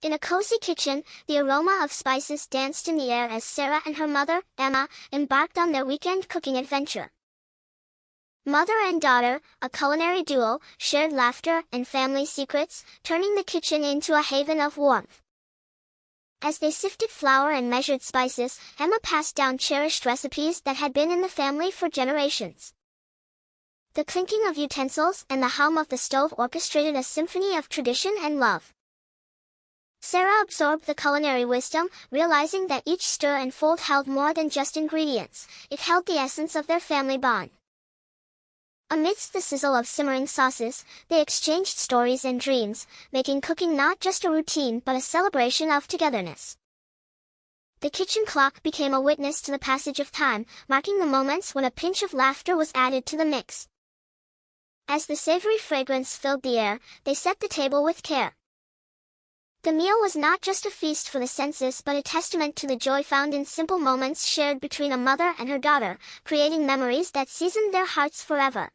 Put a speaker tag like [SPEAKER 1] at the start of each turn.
[SPEAKER 1] In a cozy kitchen, the aroma of spices danced in the air as Sarah and her mother, Emma, embarked on their weekend cooking adventure. Mother and daughter, a culinary duo, shared laughter and family secrets, turning the kitchen into a haven of warmth. As they sifted flour and measured spices, Emma passed down cherished recipes that had been in the family for generations. The clinking of utensils and the hum of the stove orchestrated a symphony of tradition and love. Sarah absorbed the culinary wisdom, realizing that each stir and fold held more than just ingredients. It held the essence of their family bond. Amidst the sizzle of simmering sauces, they exchanged stories and dreams, making cooking not just a routine but a celebration of togetherness. The kitchen clock became a witness to the passage of time, marking the moments when a pinch of laughter was added to the mix. As the savory fragrance filled the air, they set the table with care. The meal was not just a feast for the senses but a testament to the joy found in simple moments shared between a mother and her daughter, creating memories that seasoned their hearts forever.